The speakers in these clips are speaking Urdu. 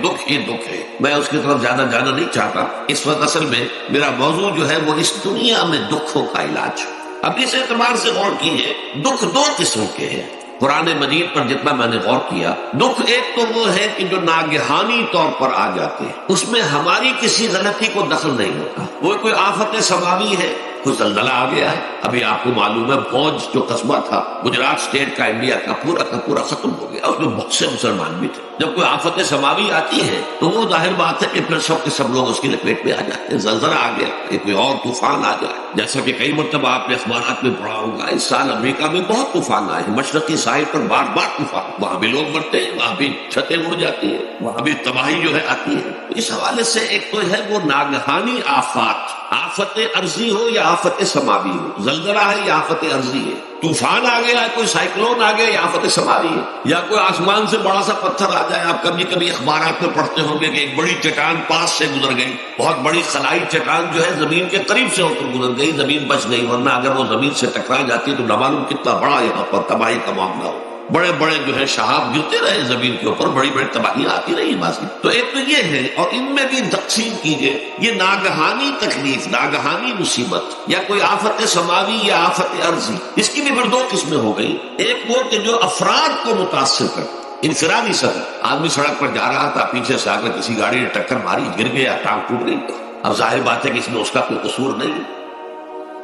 دکھ ہی دکھ ہے. میں اس کی طرف زیادہ جانا نہیں چاہتا. اس وقت اصل میں میرا موضوع جو ہے وہ اس دنیا میں دکھوں کا علاج. اب اس اعتبار سے غور کیجیے، دکھ دو قسم کے ہیں. قرآن مجید پر جتنا میں نے غور کیا، دکھ ایک تو وہ ہے کہ جو ناگہانی طور پر آ جاتے ہیں، اس میں ہماری کسی غلطی کو دخل نہیں ہوتا. وہ کوئی آفت سماوی ہے، کوئی زلزلہ آ گیا ہے. ابھی آپ کو معلوم ہے فوج جو قصبہ تھا گجرات اسٹیٹ کا انڈیا کا پورا ختم ہو گیا، اور میں بہت سے مسلمان بھی تھے. جب کوئی آفت سماوی آتی ہے تو وہ ظاہر بات ہے کہ پھر سب کے سب لوگ اس کی لپیٹ میں آ جاتے ہیں. زلزلہ آ گیا کہ کوئی اور طوفان آ جائے، جیسا کہ کئی مرتبہ آپ نے اخبارات میں پڑھا ہوگا اس سال امریکہ میں بہت طوفان آئے ہیں. مشرقی ساحل پر بار بار طوفان، وہاں بھی لوگ مرتے ہیں، وہاں بھی چھتیں اڑ جاتی ہیں، وہاں بھی تباہی جو ہے آتی ہے. اس حوالے سے ایک تو ہے وہ ناگہانی آفات، آفت ارضی ہو یا آفت سماوی ہو. زلزلہ ہے یا آفت ارضی ہے، طوفان آ گیا ہے، کوئی سائیکلون آ گیا یا آفت سماوی ہے، یا کوئی آسمان سے بڑا سا پتھر آ جائے. آپ کبھی کبھی اخبارات میں پڑھتے ہوں گے کہ ایک بڑی چٹان پاس سے گزر گئی، بہت بڑی خلائی چٹان جو ہے زمین کے قریب سے ہو کر گزر گئی، زمین بچ گئی، ورنہ اگر وہ زمین سے ٹکرا جاتی تو نہ معلوم کتنا بڑا یہاں پر تباہی کا معاملہ ہو. بڑے بڑے جو ہے شہاب گرتے رہے زمین کے اوپر، بڑی بڑی تباہیاں آتی رہی بازی. تو ایک تو یہ ہے، اور ان میں بھی تقسیم کیجئے یہ ناگہانی تکلیف، ناگہانی مصیبت، یا کوئی آفت سماوی یا آفت ارضی. اس کی بھی پھر دو قسمیں ہو گئی. ایک وہ کہ جو افراد کو متاثر کرتی، انفرادی سطح، آدمی سڑک پر جا رہا تھا، پیچھے سے آ کر کسی گاڑی نے ٹکر ماری، گر گیا، ٹانگ ٹوٹ گئی. اب ظاہر بات ہے کہ اس میں اس کا کوئی قصور نہیں ہے،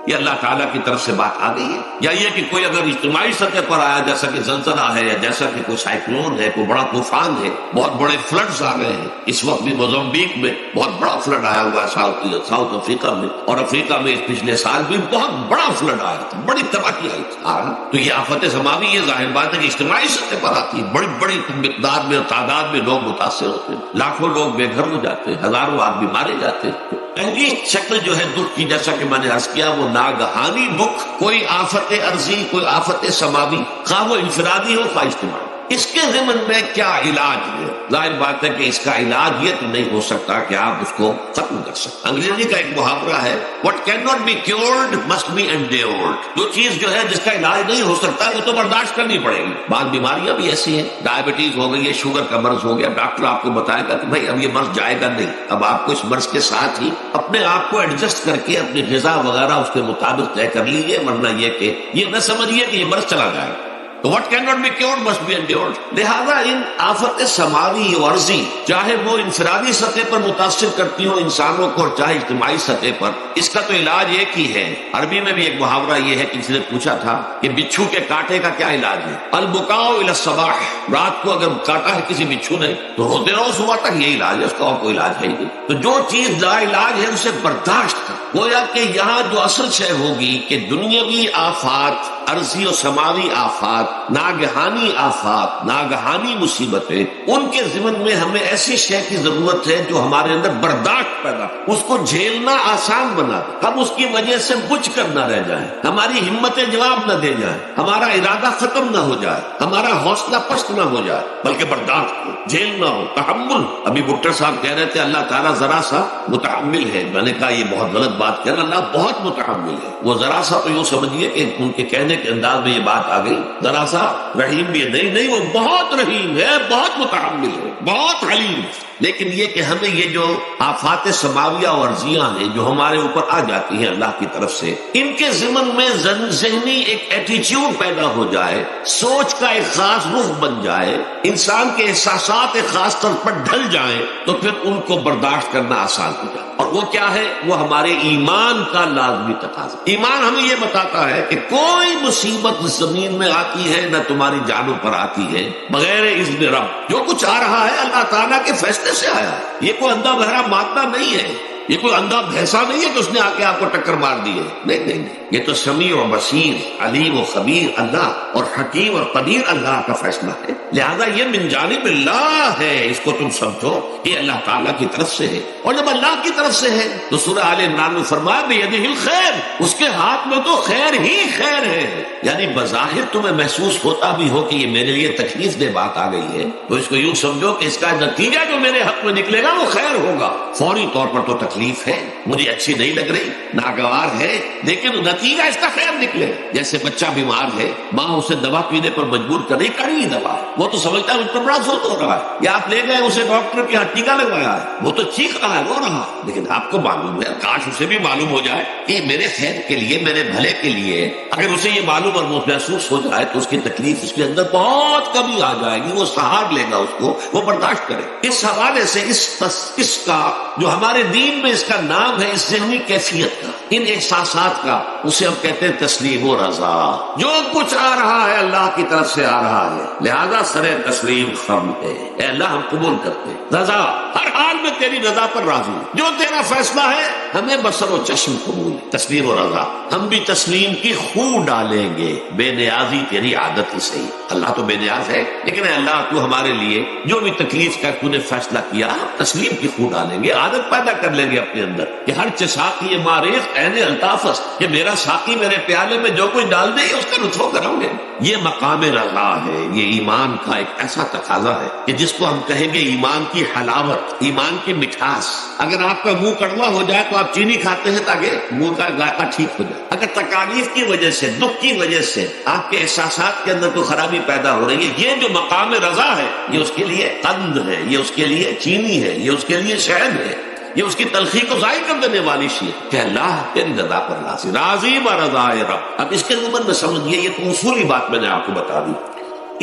یہ اللہ تعالیٰ کی طرف سے بات آ گئی ہے. یا یہ کہ کوئی اگر اجتماعی سطح پر آیا، جیسا کہ زلزلہ ہے، یا جیسا کہ کوئی سائیکلون ہے، کوئی بڑا طوفان ہے، بہت بڑے فلڈز آ گئے ہیں. اس وقت بھی موزمبیق میں بہت بڑا فلڈ آیا ہوا ہے، ساؤتھ افریقہ میں، اور افریقہ میں پچھلے سال بھی بہت بڑا فلڈ آیا تھا، بڑی تباہی آئی تھی. تو یہ آفت سماوی، یہ ظاہر بات ہے کہ اجتماعی سطح پر آتی ہے، بڑی بڑی مقدار میں اور تعداد میں لوگ متاثر ہوتے ہیں، لاکھوں لوگ بے گھر ہو جاتے ہیں، ہزاروں آدمی مارے جاتے ہیں. پہلی شکل جو ہے دکھ کی، جیسا کہ میں نے عرض کیا، وہ ناگہانی دکھ، کوئی آفت ارضی، کوئی آفت سماوی، خواہ وہ انفرادی ہو خواہ اجتماعی. اس کے ضمن میں کیا علاج ہے؟ ظاہر بات ہے کہ اس کا علاج یہ تو نہیں ہو سکتا کہ آپ اس کو ختم کر سکتے. انگریزی کا ایک محاورہ ہے، what cannot be cured must be endured. جو چیز جو ہے جس کا علاج نہیں ہو سکتا وہ تو برداشت کرنی پڑے گی. بعض بیماریاں بھی ایسی ہیں، ڈائبٹیز ہو گئی ہے، شوگر کا مرض ہو گیا، ڈاکٹر آپ کو بتائے گا کہ بھائی اب یہ مرض جائے گا نہیں. اب آپ کو اس مرض کے ساتھ ہی اپنے آپ کو ایڈجسٹ کر کے اپنی غذا وغیرہ اس کے مطابق طے کر لیجیے، ورنہ یہ کہ یہ نہ سمجھیے کہ یہ مرض چلا جائے. تو what cannot be cured must be endured. لہذا ان آفت سماوی و عرضی، چاہے وہ انفرادی سطح پر متاثر کرتی ہوں انسانوں کو، اور چاہے اجتماعی سطح پر، اس کا تو علاج ایک ہی ہے. عربی میں بھی ایک محاورہ یہ ہے کہ کسی نے پوچھا تھا کہ بچھو کے کاٹے کا کیا علاج ہے؟ البکاء الی الصباح. رات کو اگر کاٹا ہے کسی بچھو نے تو روتے رہو صبح تک، یہی علاج ہے، اس کا اور کوئی علاج ہے ہی نہیں. تو جو چیز لا علاج ہے اسے برداشت کر. گویا کہ یہاں جو اصل شے ہوگی کہ دنیاوی آفات، عرضی و سماوی آفات، ناگہانی آفات، ناگہانی مصیبتیں، ان کے ضمن میں ہمیں ایسی شے کی ضرورت ہے جو ہمارے اندر برداشت پیدا، اس کو جھیلنا آسان بنا دے، ہم اس کی وجہ سے بجھ کر نہ رہ جائیں، ہماری ہمتیں جواب نہ دے جائیں، ہمارا ارادہ ختم نہ ہو جائے، ہمارا حوصلہ پست نہ ہو جائے، بلکہ برداشت ہو، جھیلنا ہو، تحمل. ابھی بھٹر صاحب کہہ رہے تھے اللہ تعالیٰ ذرا سا متحمل ہے. میں نے کہا یہ بہت غلط بات کہہ رہا، اللہ بہت متحمل ہے. وہ ذرا سا تو یوں سمجھیے کہ ان کے کہنے کے انداز میں یہ بات آ گئی، ذرا سا رحیم بھی ہے. نہیں، وہ بہت رحیم ہے، بہت متحمل ہے، بہت حلیم ہے. لیکن یہ کہ ہمیں یہ جو آفات سماویہ اور عرضیاں ہیں جو ہمارے اوپر آ جاتی ہیں اللہ کی طرف سے، ان کے ضمن میں ذہنی ایک ایٹیچیوڈ پیدا ہو جائے، سوچ کا ایک خاص رخ بن جائے، انسان کے احساسات ایک خاص طور پر ڈھل جائیں، تو پھر ان کو برداشت کرنا آسان ہو جائے. اور وہ کیا ہے؟ وہ ہمارے ایمان کا لازمی تقاضا. ایمان ہمیں یہ بتاتا ہے کہ کوئی مصیبت زمین میں آتی ہے نہ تمہاری جانوں پر آتی ہے بغیر اذن رب. جو کچھ آ رہا ہے اللہ تعالیٰ کے فیصلے سے آیا ہے. یہ کوئی اندھا بہرا مادہ نہیں ہے، یہ کوئی اندھا بھینسا نہیں ہے کہ اس نے آ کے آپ کو ٹکر مار دی ہے. نہیں، یہ تو سمیع و بصیر، علیم و خبیر اللہ، اور حکیم اور قدیر اللہ کا فیصلہ ہے. لہذا یہ من جانب اللہ ہے، اس کو تم سمجھو کہ اللہ تعالیٰ کی طرف سے ہے. اور جب اللہ کی طرف سے ہے تو سورہ آل عمران میں فرمایا بیدہ الخیر، اس کے ہاتھ میں تو خیر ہی خیر ہے. یعنی بظاہر تمہیں محسوس ہوتا بھی ہو کہ یہ میرے لیے تکلیف دہ بات آ گئی ہے، تو اس کو یوں سمجھو کہ اس کا نتیجہ جو میرے حق میں نکلے گا وہ خیر ہوگا. فوری طور پر تو تکلیف تکلیف ہے، مجھے اچھی نہیں لگ رہی، ناگوار ہے، لیکن نتیجہ اس کا خیر نکلے. جیسے بچہ بیمار ہے، ماں اسے دوا پینے پر مجبور کر رہی، کڑوی دوا ہے، وہ تو سمجھتا ہے اس پر بڑا زور ہو رہا ہے، یا آپ لے گئے اسے ڈاکٹر کے ہاں ٹیکا لگوایا ہے، وہ تو چیخ رہا ہے، رو رہا ہے، لیکن آپ کو معلوم ہے، کاش اسے بھی معلوم ہو جائے کہ میرے خیر کے لیے، میرے بھلے کے لیے. اگر اسے یہ معلوم اور محسوس ہو جائے تو اس کی تکلیف اس کے اندر بہت کمی آ جائے گی، وہ سہار لے گا اس کو، وہ برداشت کرے. اس حوالے سے اس کا جو ہمارے دین میں اس کا نام ہے، اس ذہنی کیفیت کا، ان احساسات کا، اسے ہم کہتے ہیں تسلیم و رضا. جو کچھ آ رہا ہے اللہ کی طرف سے آ رہا ہے، لہذا سر تسلیم خم ہے. اے اللہ ہم قبول کرتے ہیں، رضا ہر حال میں تیری رضا پر راضی، جو تیرا فیصلہ ہے ہمیں بصر و چشم قبول. تسلیم و رضا، ہم بھی تسلیم کی خو ڈالیں گے. بے نیازی تیری عادت ہی صحیح، اللہ تو بے نیاز ہے، لیکن اے اللہ تو ہمارے لیے جو بھی تکلیف کا تو نے فیصلہ کیا، تسلیم کی خو ڈالیں گے. عادت پیدا کر لیں گے اپنے اندر کہ ہر ساقی ماریخ عین الطافس، کہ میرا ساقی میرے پیالے میں جو کچھ ڈال دے اس کا لطف کروں گے. یہ مقام رضا ہے، یہ ایمان کا ایک ایسا تقاضا ہے کہ جس کو ہم کہیں گے ایمان کی حلاوت، ایمان کی مٹھاس. اگر آپ کا منہ کڑوا ہو جائے تو آپ چینی کھاتے ہیں تاکہ منہ کا ذائقہ ٹھیک ہو جائے. اگر تکالیف کی وجہ سے، دکھ کی وجہ سے آپ کے احساسات کے اندر کوئی خرابی پیدا ہو رہی ہے، یہ جو مقام رضا ہے یہ اس کے لیے قند ہے، یہ اس کے لیے چینی ہے، یہ اس کے لیے شہد ہے، یہ اس کی تلخی کو ظاہر کر دینے والی چیز کہ اللہ تیری رضا پر راضی، راضی برضائے رب. اب اس کے اوپر میں سمجھیے، یہ تو اصولی بات میں نے آپ کو بتا دی.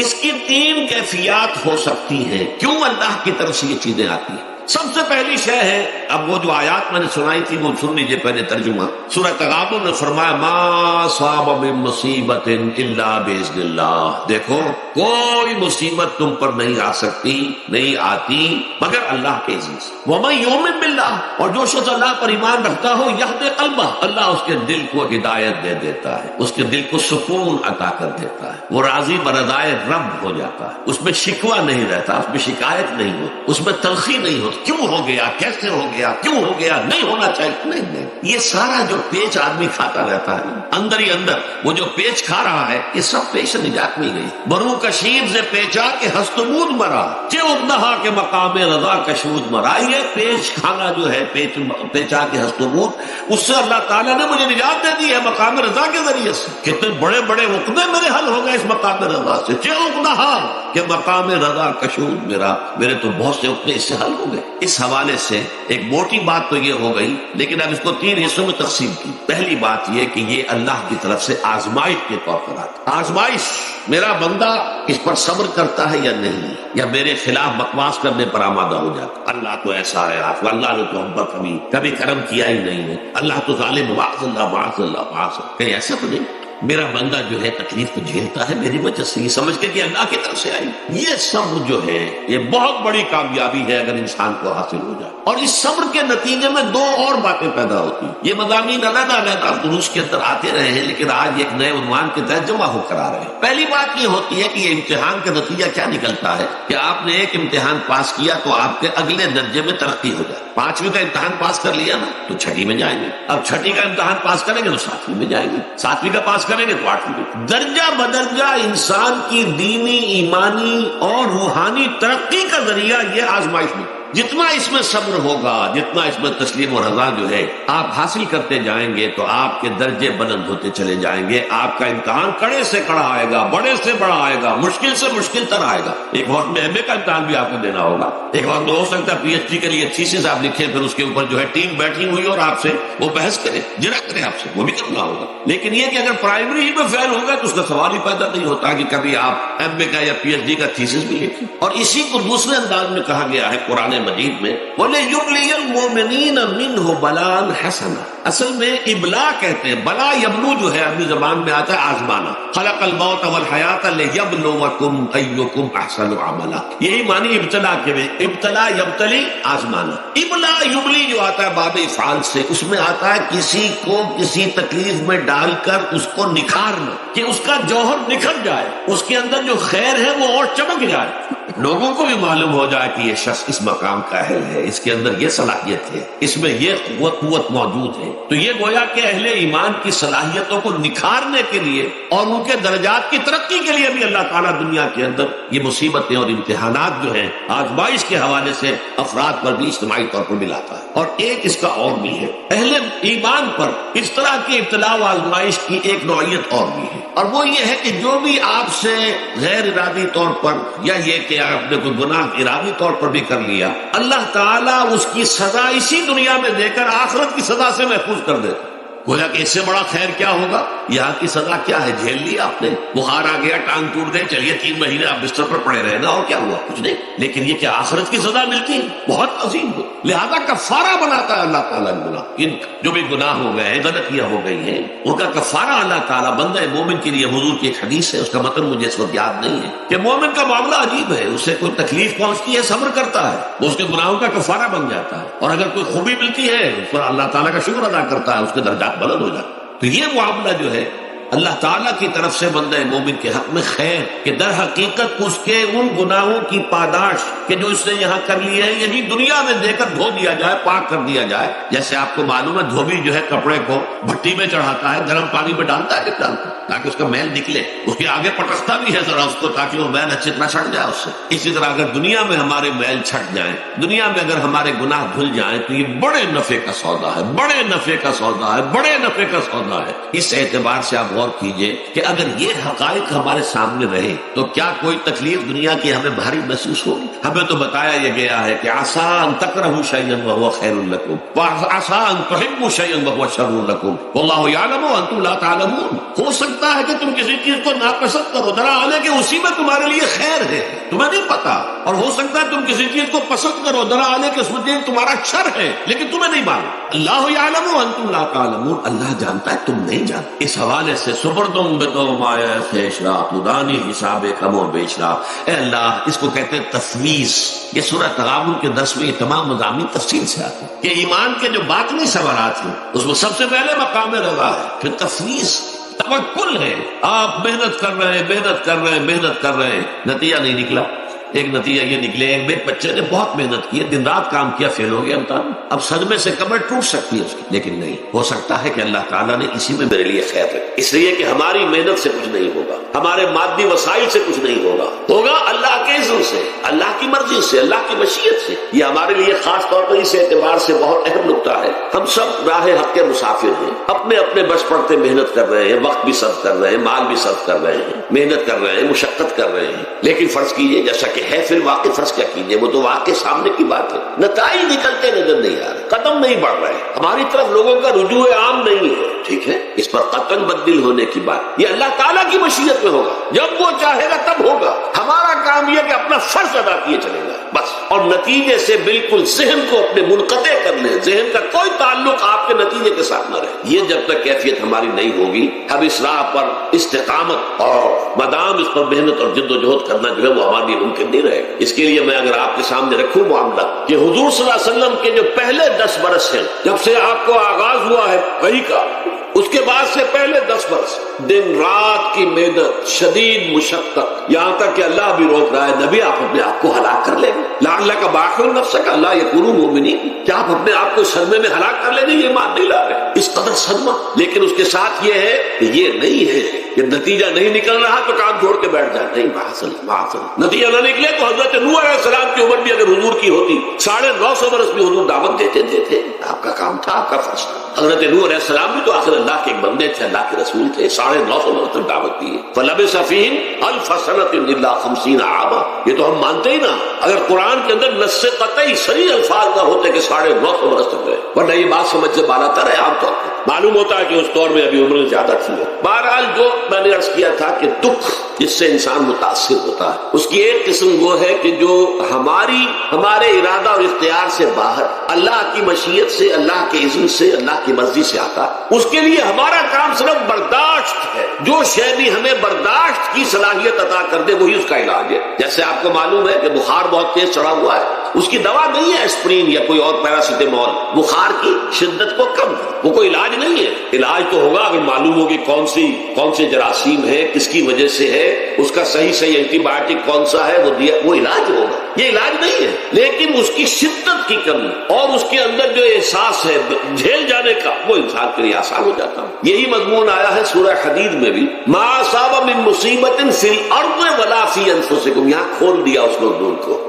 اس کی 3 کیفیات ہو سکتی ہیں کیوں اللہ کی طرف سے یہ چیزیں آتی ہیں. سب سے پہلی شے ہے، اب وہ جو آیات میں نے سنائی تھی وہ سن لیجیے پہلے ترجمہ. سورہ تغابن میں فرمایا ما صاب من مصیبت الا باذن اللہ. دیکھو کوئی مصیبت تم پر نہیں آ سکتی، نہیں آتی مگر اللہ کے اذن سے. ومن یؤمن باللہ، اور جو شخص اللہ پر ایمان رکھتا ہو، یہدی قلبہ، اللہ اس کے دل کو ہدایت دے دیتا ہے، اس کے دل کو سکون عطا کر دیتا ہے. وہ راضی برضائے رب ہو جاتا ہے، اس میں شکوہ نہیں رہتا، اس میں شکایت نہیں ہوتی، اس میں تلخی نہیں ہوتی. کیوں ہو گیا، کیسے ہو گیا، کیوں ہو گیا، نہیں ہونا چاہیے، نہیں. یہ سارا جو پیچ آدمی کھاتا رہتا ہے اندر ہی اندر، وہ جو پیچ کھا رہا ہے، یہ سب پیچ نجات نہیں گئی. برو کشید سے پیچا کے ہستمود مرا، چودہ کے مقام رضا کشود مرا. یہ پیچ کھانا جو ہے، پیچا کے ہستمود، اس سے اللہ تعالیٰ نے مجھے نجات دے دی ہے مقام رضا کے ذریعے سے. کتنے بڑے بڑے عقدے میرے حل ہو گئے اس مقام رضا سے. چودہ کے مقام رضا کشود میرے تو بہت سے عقدے اس سے حل ہو گئے. اس حوالے سے ایک موٹی بات تو یہ ہو گئی، لیکن اب اس کو 3 حصوں میں تقسیم کی. پہلی بات یہ کہ یہ اللہ کی طرف سے آزمائش کے طور پر آتا. آزمائش، میرا بندہ اس پر صبر کرتا ہے یا نہیں، یا میرے خلاف بکواس کرنے پر آمادہ ہو جاتا. اللہ تو ایسا ہے، اللہ نے تو ہم پر کبھی کرم کیا ہی نہیں ہے، اللہ تو ظالم، معاذ اللہ معاذ اللہ معاذ. کہیں ایسا تو نہیں، میرا بندہ جو ہے تکلیف کو جھیلتا ہے میری وجہ سے، یہ سمجھ کے کہ اللہ کی طرف سے آئی. یہ صبر جو ہے یہ بہت بڑی کامیابی ہے اگر انسان کو حاصل ہو جائے. اور اس صبر کے نتیجے میں 2 اور باتیں پیدا ہوتی ہیں. یہ مضامین علیحدہ علیحدہ دروس کے اندر آتے رہے ہیں، لیکن آج ایک نئے عنوان کے تحت جمع ہو کر آ رہے ہیں. پہلی بات یہ ہوتی ہے کہ یہ امتحان کا نتیجہ کیا نکلتا ہے کہ آپ نے ایک امتحان پاس کیا تو آپ کے اگلے درجے میں ترقی ہو جائے. 5ویں کا امتحان پاس کر لیا نا تو 6ٹھی میں جائیں گے. اب 6ٹھی کا امتحان پاس کریں گے تو 7ویں میں جائیں گے. 7ویں کا پاس کریں گے تو 8ویں میں. درجہ بدرجہ انسان کی دینی، ایمانی اور روحانی ترقی کا ذریعہ یہ آزمائش میں. جتنا اس میں صبر ہوگا، جتنا اس میں تسلیم و رضا جو ہے آپ حاصل کرتے جائیں گے تو آپ کے درجے بلند ہوتے چلے جائیں گے. آپ کا امتحان کڑے سے کڑا آئے گا، بڑے سے بڑا آئے گا، مشکل سے مشکل تر آئے گا. ایک وقت میں ایم اے کا امتحان بھی آپ کو دینا ہوگا. ایک وقت میں ہو سکتا ہے پی ایچ ڈی کے لیے تھیسس آپ لکھیں، پھر اس کے اوپر جو ہے ٹیم بیٹھی ہوئی اور آپ سے وہ بحث کرے، جرا کرے آپ سے، وہ بھی کرنا ہوگا. لیکن یہ کہ اگر پرائمری ہی میں فیل ہوگا تو اس کا سوال ہی پیدا نہیں ہوتا کہ کبھی آپ ایم اے کا یا پی ایچ ڈی کا تھیسس بھی لکھیں. اور اسی کو دوسرے انداز میں کہا گیا ہے قرآن مجید میں، وَلِيُبْلِيَ الْمُؤْمِنِينَ مِنْهُ بَلَاءً حَسَنًا. اصل میں ابلا کہتے ہیں، بلا یبلو جو ہے عربی زبان میں آتا ہے آزمانا. خلق الموت والحیات لِيَبْلُوَكُمْ أَيُّكُمْ أَحْسَنُ عَمَلًا. یہی معنی ابتلا کے میں، ابتلا یبتلی آزمانا. ابلا یبلی جو آتا ہے باب افعال سے، اس میں آتا ہے کسی کو کسی تکلیف میں ڈال کر اس کو نکھارنا، کہ اس کا جوہر نکھر جائے، اس کے اندر جو خیر ہے وہ اور چمک جائے. لوگوں کو بھی معلوم ہو جائے کہ یہ شخص اس مقام کا اہل ہے، اس کے اندر یہ صلاحیت ہے، اس میں یہ قوت موجود ہے، تو یہ گویا کہ اہل ایمان کی صلاحیتوں کو نکھارنے کے لیے اور ان کے درجات کی ترقی کے لیے بھی اللہ تعالیٰ دنیا کے اندر یہ مصیبتیں اور امتحانات جو ہیں آزمائش کے حوالے سے افراد پر بھی اجتماعی طور پر ملاتا ہے۔ اور ایک اس کا اور بھی ہے، اہل ایمان پر اس طرح کی ابتلاء و آزمائش کی ایک نوعیت اور بھی ہے، اور وہ یہ ہے کہ جو بھی آپ سے غیر ارادی طور پر یا یہ کہ آپ نے کوئی گناہ ارادی طور پر بھی کر لیا، اللہ تعالیٰ اس کی سزا اسی دنیا میں دے کر آخرت کی سزا سے محفوظ کر دیتا۔ گویا کہ اس سے بڑا خیر کیا ہوگا؟ یہاں کی سزا کیا ہے؟ جھیل لیا آپ نے، بخار آ گیا، ٹانگ ٹوٹ گئی، چلیے 3 مہینے آپ بستر پر پڑے رہے نا، اور کیا ہوا؟ کچھ نہیں۔ لیکن یہ کیا آخرت کی سزا ملتی ہے؟ بہت عظیم ہو، لہذا کفارہ بناتا ہے اللہ تعالیٰ گناہ، ان جو بھی گناہ ہو گئے ہیں، غلطیاں ہو گئی ہیں، ان کا کفارہ اللہ تعالیٰ بندہ مومن کے لیے، حضور کی ایک حدیث ہے، اس کا متن مجھے اس وقت یاد نہیں ہے، کہ مومن کا معاملہ عجیب ہے، اسے کوئی تکلیف پہنچتی ہے صبر کرتا ہے، وہ اس کے گناہوں کا کفارہ بن جاتا ہے، اور اگر کوئی خوبی ملتی ہے اس پر اللہ تعالیٰ کا شکر ادا کرتا ہے، اس کے درجات بلند ہو جاتے ہیں۔ تو یہ معاملہ جو ہے اللہ تعالیٰ کی طرف سے بندہ مومن کے حق میں خیر کہ در حقیقت اس کے ان گناہوں کی پاداش کہ جو اس نے یہاں کر لی ہے یہی دنیا میں دے کر دھو دیا جائے، پاک کر دیا جائے۔ جیسے آپ کو معلوم ہے دھوبی جو ہے کپڑے کو بھٹی میں چڑھاتا ہے، گرم پانی میں ڈالتا ہے تاکہ اس کا میل نکلے، اس کے آگے پٹکتا بھی ہے ذرا اس کو تاکہ وہ میل اچھی طرح چھٹ جائے اس سے۔ اسی طرح اگر دنیا میں ہمارے میل چھٹ جائیں، دنیا میں اگر ہمارے گناہ دھل جائیں تو یہ بڑے نفع کا سودا ہے، بڑے نفع کا سودا ہے، بڑے نفع کا سودا ہے۔ اس اعتبار سے آپ غور کیجئے کہ اگر یہ حقائق ہمارے سامنے رہے تو کیا کوئی تکلیف دنیا کی ہمیں بھاری محسوس ہوگی؟ ہمیں تو بتایا یہ گیا ہے کہ عسیٰ ان تکرہوا شیئا وہو خیر لکم وعسیٰ ان تحبوا شیئا وہو شر لکم واللہ یعلم وانتم لا تعلمون۔ ہو سکتا ہے کہ تم کسی چیز کو ناپسند کرو، ذرا حالانکہ کہ اسی میں تمہارے لیے خیر ہے، تمہیں نہیں پتا، اور ہو سکتا ہے تم کسی چیز کو پسند کرو، ذرا حالانکہ کہ اس میں تمہارا شر ہے لیکن تمہیں نہیں معلوم۔ اللہ یعلم وانتم لا تعلمون، اللہ جانتا ہے تم نہیں جانتے۔ اس حوالے سے سپردم مایا خیشرا خدانی حساب کم و بیشرا، اے اللہ، اس کو کہتے ہیں تفویض۔ یہ سورہ تغابن کے 10 میں یہ تمام مضامین تفصیل سے آتے ہیں کہ ایمان کے جو باطنی ثمرات ہیں اس میں سب سے پہلے مقام رضا ہے، پھر تفویض، توکل ہے۔ آپ محنت کر رہے ہیں، محنت کر رہے ہیں، محنت کر رہے ہیں، نتیجہ نہیں نکلا۔ ایک نتیجہ یہ نکلے، ایک بچے نے بہت محنت کی، دن رات کام کیا، فیل ہو گیا امتحان، اب صدمے سے کمر ٹوٹ سکتی ہے اس کی، لیکن نہیں، ہو سکتا ہے کہ اللہ تعالیٰ نے اسی میں میرے لیے خیر رکھا، اس لیے کہ ہماری محنت سے کچھ نہیں ہوگا، ہمارے مادی وسائل سے کچھ نہیں ہوگا، ہوگا اللہ کے اذن سے، اللہ کی مرضی سے، اللہ کی مشیت سے۔ یہ ہمارے لیے خاص طور پر اس اعتبار سے بہت اہم نکتہ ہے، ہم سب راہ حق کے مسافر ہیں، اپنے اپنے بس پڑتے محنت کر رہے ہیں، وقت بھی صرف کر رہے ہیں، مال بھی صرف کر رہے ہیں، محنت کر رہے ہیں، مشقت کر رہے ہیں، لیکن فرض کیجئے جیسا کہ ہے پھر واقع، فرض کیا کیجئے، وہ تو واقع سامنے کی بات ہے، نتائج نکلتے نظر نہیں آ رہے، قدم نہیں بڑھ رہے، ہماری طرف لوگوں کا رجوع عام نہیں ہے، ٹھیک ہے، اس پر قطعاً بدل ہونے کی بات، یہ اللہ تعالیٰ کی مشیت میں ہوگا، جب وہ چاہے گا تب ہوگا، ہمارا کام یہ کہ اپنا فرض ادا کیے چلے گا بس، اور نتیجے سے بالکل ذہن کو اپنے منقطع کر لیں، ذہن کا کوئی تعلق آپ کے نتیجے کے ساتھ نہ رہے۔ یہ جب تک کیفیت ہماری نہیں ہوگی، اب اس راہ پر استقامت اور مدام اس پر محنت اور جد و جہد کرنا جو ہے وہ ہمارے لیے ممکن نہیں رہے گا۔ اس کے لیے میں اگر آپ کے سامنے رکھوں معاملہ کہ حضور صلی اللہ علیہ وسلم کے جو پہلے 10 برس ہیں، جب سے آپ کو آغاز ہوا ہے وحی کا، اس کے بعد سے پہلے 10 برس دن رات کی محنت، شدید مشقت، یہاں تک کہ اللہ بھی روک رہا ہے نبی آپ اپنے آپ کو ہلاک کر لیں گے، لعلک باخع نفسک اللہ یکونوا مؤمنین، کیا آپ اپنے آپ کو صدمے میں ہلاک کر لیں گے؟ یہ مان نہیں لا رہے، اس قدر صدمہ، لیکن اس کے ساتھ یہ ہے کہ یہ نہیں ہے کہ نتیجہ نہیں نکل رہا تو کام چھوڑ کے بیٹھ جائے، نہیں، معاصل نتیجہ نہ نکلے تو حضرت نوح علیہ السلام کی عمر بھی اگر حضور کی ہوتی 950 برس بھی حضور دعوت دیتے تھے، آپ کا کام تھا، آپ کا فرض تھا۔ حضرت نوح علیہ السلام بھی تو آخر اللہ کے ایک بندے تھے، اللہ کے رسول تھے، 950 برس تک دعوت دی ہے، فلبث فیہم 1000 سنۃ الا 50 عاما، یہ تو ہم مانتے ہی نا، اگر قرآن کے اندر نص قطعی صریح الفاظ نہ ہوتے کہ 950 برس تک گئے، ورنہ یہ بات سمجھ سے بالا تر ہے، عام طور پر معلوم ہوتا ہے کہ اس دور میں ابھی عمر زیادہ تھی۔ بہرحال جو میں نے عرض کیا تھا کہ دکھ جس سے انسان متاثر ہوتا ہے اس کی ایک قسم وہ ہے کہ جو ہمارے ارادہ اور اختیار سے باہر، اللہ کی مشیت سے، اللہ کے اذن سے، اللہ کی مرضی سے آتا ہے، اس کے لیے ہمارا کام صرف برداشت ہے، جو شے بھی ہمیں برداشت کی صلاحیت عطا کر دے وہی اس کا علاج ہے۔ جیسے آپ کو معلوم ہے کہ بخار بہت تیز چڑھا ہوا ہے، اس کی دوا نہیں ہے اسپرین یا کوئی اور پیراسیٹامول بخار کی شدت کو کم، وہ کوئی علاج نہیں ہے۔ علاج تو ہوگا اگر معلوم ہوگی کون سے جراثیم ہے، کس کی وجہ سے ہے، اس کا صحیح اینٹی بایوٹک کون سا ہے، وہ علاج ہوگا، یہ علاج نہیں ہے۔ لیکن اس کی شدت کی کمی اور اس کے اندر جو احساس ہے جھیل جانے کا، وہ انسان کے لیے آسان ہو جاتا ہے۔ یہی مضمون آیا ہے سورہ حدید میں بھی، ما اصاب من مصیبت فی الارض ولا فی انفسکم، یہاں کھول دیا اس مضمون کو۔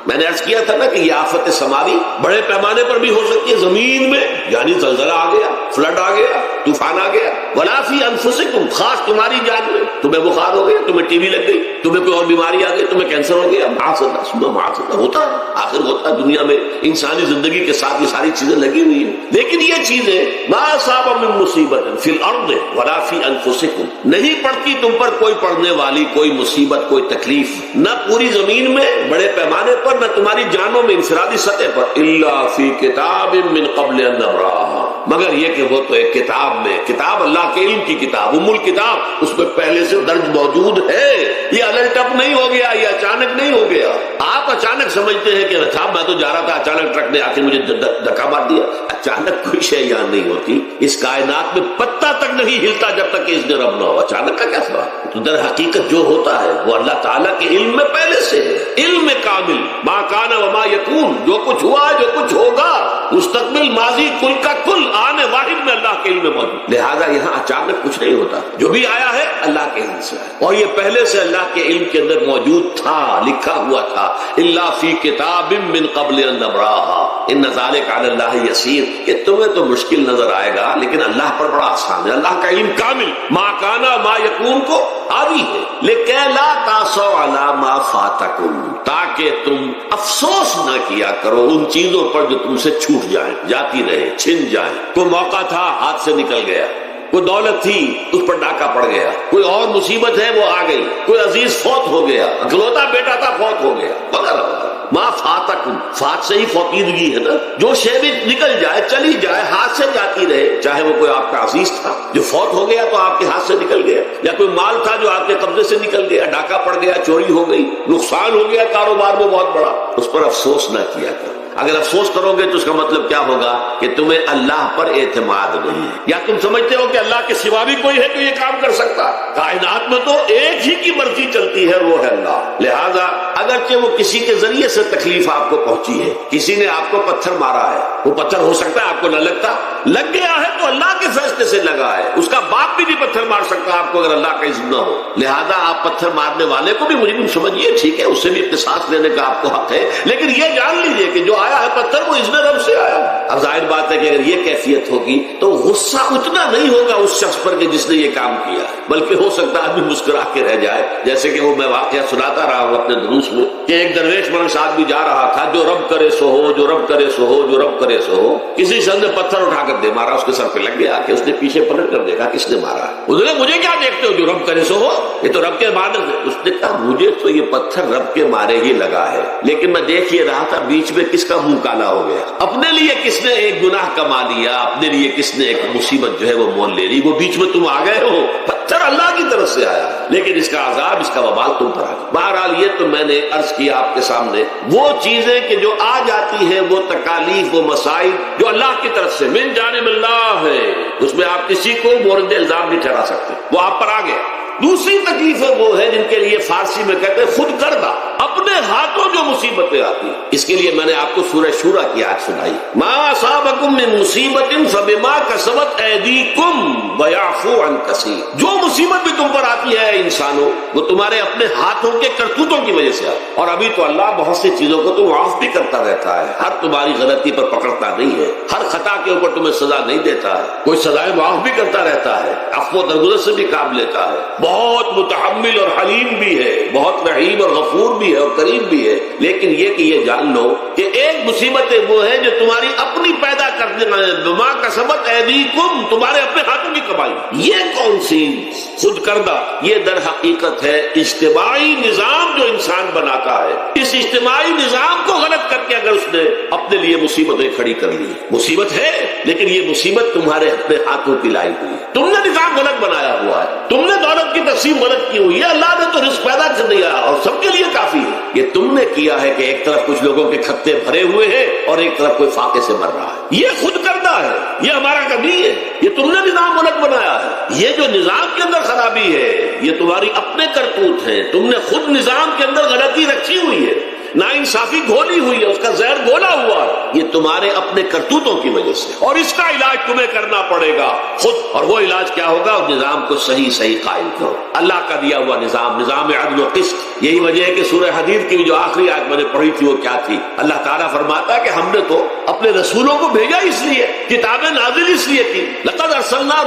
میں نے عرض کیا تھا نا کہ یہ آفت سماوی بڑے پیمانے پر بھی ہو سکتی ہے، زمین میں یعنی زلزلہ آ گیا، فلڈ آ گیا، طوفان آ گیا، ولا فی انفسکم، خاص تمہاری جان میں، تمہیں بخار ہو گیا، تمہیں ٹی بی لگ گئی، تمہیں کوئی اور بیماری آ گئی، تمہیں کینسر ہو گیا، معاذ اللہ ہوتا ہے، آخر ہوتا ہے دنیا میں، انسانی زندگی کے ساتھ یہ ساری چیزیں لگی ہوئی ہیں۔ لیکن یہ چیزیں ما اصاب من مصیبت فی الارض ولا فی انفسکم، نہیں پڑتی تم پر کوئی پڑنے والی کوئی مصیبت، کوئی تکلیف، نہ پوری زمین میں بڑے پیمانے پر، نہ تمہاری جانوں میں انفرادی سطح پر، الا فی کتاب من قبل ان نبراها، مگر یہ کہ وہ تو ایک کتاب میں، کتاب اللہ کے علم کی کتاب، ام الکتاب، اس میں پہلے سے درج موجود ہے۔ یہ الٹ اپ نہیں ہو گیا، یہ اچانک نہیں ہو گیا۔ آپ اچانک سمجھتے ہیں کہ صاحب میں تو جا رہا تھا، اچانک ٹرک نے آ کے مجھے دھکا مار دیا۔ اچانک کوئی شے یہاں نہیں ہوتی، اس کائنات میں پتا تک نہیں ہلتا جب تک کہ اس نے رب نہ ہو۔ اچانک کا کیا سوال؟ تو در حقیقت جو ہوتا ہے وہ اللہ تعالیٰ کے علم میں پہلے سے ہے، علم کامل، ما کان وما یکون، جو کچھ ہوا جو کچھ ہوگا، مستقبل ماضی کل کا کل آنے واحد میں اللہ کے علم میں موجود۔ لہذا یہاں اچانک کچھ نہیں ہوتا، جو بھی آیا ہے اللہ کے علم سے ہے، اور یہ پہلے سے اللہ کے علم کے اندر موجود تھا، لکھا ہوا تھا، الا فی کتاب من قبل ان نبراها ان ذلک علی اللہ یسیر۔ یہ تمہیں تو مشکل نظر آئے گا لیکن اللہ پر بڑا آسان ہے، اللہ کا علم کامل، ما کانا ما یکون کو آدھی ہے، لیکن لا تاسو علی ما فاتکم، تاکہ تم افسوس نہ کیا کرو ان چیزوں پر جو تم سے چھوٹ جائیں، جاتی رہے، چھن جائیں۔ کوئی موقع تھا ہاتھ سے نکل گیا، کوئی دولت تھی اس پر ڈاکہ پڑ گیا، کوئی اور مصیبت ہے وہ آ گئی، کوئی عزیز فوت ہو گیا، اکلوتا بیٹا تھا فوت ہو گیا، وغیرہ۔ ما فاتکم، فات سے ہی فوتیدگی ہے نا، جو شے بھی نکل جائے، چلی جائے، ہاتھ سے جاتی رہے، چاہے وہ کوئی آپ کا عزیز تھا جو فوت ہو گیا تو آپ کے ہاتھ سے نکل گیا، یا کوئی مال تھا جو آپ کے قبضے سے نکل گیا، ڈاکہ پڑ گیا، چوری ہو گئی، نقصان ہو گیا کاروبار میں بہت بڑا، اس پر افسوس نہ کیا کرو۔ اگر افسوس کرو گے تو اس کا مطلب کیا ہوگا کہ تمہیں اللہ پر اعتماد نہیں ہے، یا تم سمجھتے ہو کہ اللہ کے سوا بھی کوئی ہے تو یہ کام کر سکتا۔ کائنات میں تو ایک ہی کی مرضی چلتی ہے، وہ ہے اللہ۔ لہذا اگرچہ وہ کسی کے ذریعے سے تکلیف آپ کو پہنچی ہے، کسی نے آپ کو پتھر مارا ہے، وہ پتھر ہو سکتا ہے آپ کو نہ لگتا، لگ گیا ہے تو اللہ کے فیصلے سے لگا ہے، اس کا باپ بھی نہیں پتھر مار سکتا آپ کو اگر اللہ کا اذن نہ ہو۔ لہذا آپ پتھر مارنے والے کو بھی مجرم سمجھیے، ٹھیک ہے، اس سے بھی قصاص لینے کا آپ کو حق ہے، لیکن یہ جان لیجیے کہ جو آیا ہے پتھر وہ اذن رب سے آیا۔ اب ظاہر بات ہے کہ اگر یہ کیفیت ہوگی تو غصہ اتنا نہیں ہوگا اس شخص پر کہ جس نے یہ کام کیا، بلکہ ہو سکتا ہے آدمی مسکرا کے رہ جائے، جیسے کہ وہ میں واقعہ سناتا رہا ہوں اپنے دروس میں کہ ایک درویش ملک صاحب بھی جا رہا تھا، جو رب کرے سو ہو، جو رب کرے سو ہو، جو رب کرے سو ہو، کسی شخص نے پتھر اٹھا کر دے مارا، اس کے سر پہ لگ گیا کہ اس نے پیچھے پلٹ کر دیکھا کس نے مارا، اس نے مجھے کیا دیکھتے ہو، جو رب کرے سو ہو، یہ تو رب کے مارے۔ اس نے کہا مجھے تو یہ پتھر رب کے مارے ہی لگا ہے، لیکن میں دیکھ یہ رہا تھا بیچ میں کس کا منہ کالا ہو گیا، اپنے لیے کس نے ایک گناہ کما لیا، اپنے لیے کس نے ایک مصیبت جو ہے وہ مول لے لی، وہ بیچ میں تم آ گئے ہو، پتھر اللہ کی طرف سے آیا، لیکن اس کا عذاب، اس کا وبال تم پر آ گیا۔ بہرحال یہ تو میں نے عرض کیا آپ کے سامنے، وہ چیزیں کہ جو آ جاتی ہیں، وہ تکالیف، وہ مسائل جو اللہ کی طرف سے من جانب اللہ ہے، اس میں آپ کسی کو مورد الزام نہیں ٹھہرا سکتے، وہ آپ پر آ گیا۔ دوسری تکلیفیں وہ ہے جن کے لیے فارسی میں کہتے ہیں خود کردہ، اپنے ہاتھوں جو مصیبتیں آتی ہیں۔ اس کے لیے میں نے آپ کو سورہ شورى کی آیت سنائی، ما اصابکم من مصیبت فبما کسبت ایدیکم ویعفو عن کثیر، جو مصیبت بھی تم پر آتی ہے انسانوں، وہ تمہارے اپنے ہاتھوں کے کرتوتوں کی وجہ سے آتی، اور ابھی تو اللہ بہت سی چیزوں کو تو معاف بھی کرتا رہتا ہے، ہر تمہاری غلطی پر پکڑتا نہیں ہے، ہر خطا کے اوپر تمہیں سزا نہیں دیتا ہے، کوئی سزائیں معاف بھی کرتا رہتا ہے، عفو و درگزر سے بھی کام لیتا ہے، بہت متحمل اور حلیم بھی ہے، بہت رحیم اور غفور بھی ہے اور کریم بھی ہے۔ لیکن یہ کہ یہ جان لو کہ ایک مصیبتیں وہ ہیں جو تمہاری اپنی پیدا کر دینا بما کسبت ایدیکم، تمہارے اپنے ہاتھوں کی کمائی. یہ کون سی خود کردہ؟ یہ در حقیقت ہے اجتماعی نظام جو انسان بناتا ہے. اس اجتماعی نظام کو غلط کر کے اگر اس نے اپنے لیے مصیبتیں کھڑی کر لی، مصیبت ہے لیکن یہ مصیبت تمہارے اپنے ہاتھوں کی لائی ہوئی. تم نے نظام غلط بنایا ہوا ہے، تم نے دولت کی تقسیم غلط کی ہوئی ہے. اللہ نے تو رزق پیدا کر دیا اور سب کے لیے کافی ہے. یہ تم نے کیا ہے کہ ایک طرف کچھ لوگوں کے کھتے بھرے ہوئے ہیں اور ایک طرف کوئی فاقے سے مر رہا ہے. یہ خود کردہ ہے، یہ ہمارا کبھی ہے. یہ تم نے نظام غلط بنایا ہے. یہ جو نظام کے اندر خرابی ہے یہ تمہاری اپنے کرتوت ہیں. تم نے خود نظام کے اندر غلطی رکھی ہوئی ہے، ناانصافی گھولی ہوئی ہے، اس کا زہر گھولا ہوا ہے. یہ تمہارے اپنے کرتوتوں کی وجہ سے، اور اس کا علاج تمہیں کرنا پڑے گا خود. اور وہ علاج کیا ہوگا؟ نظام کو صحیح قائم کرو. اللہ کا دیا ہوا نظام عدل و قسط. یہی وجہ ہے کہ سورہ حدید کی جو آخری آیت میں نے پڑھی تھی وہ کیا تھی؟ اللہ تعالیٰ فرماتا ہے کہ ہم نے تو اپنے رسولوں کو بھیجا اس لیے، کتابیں نازل اس لیے کی. لقد ارسلنا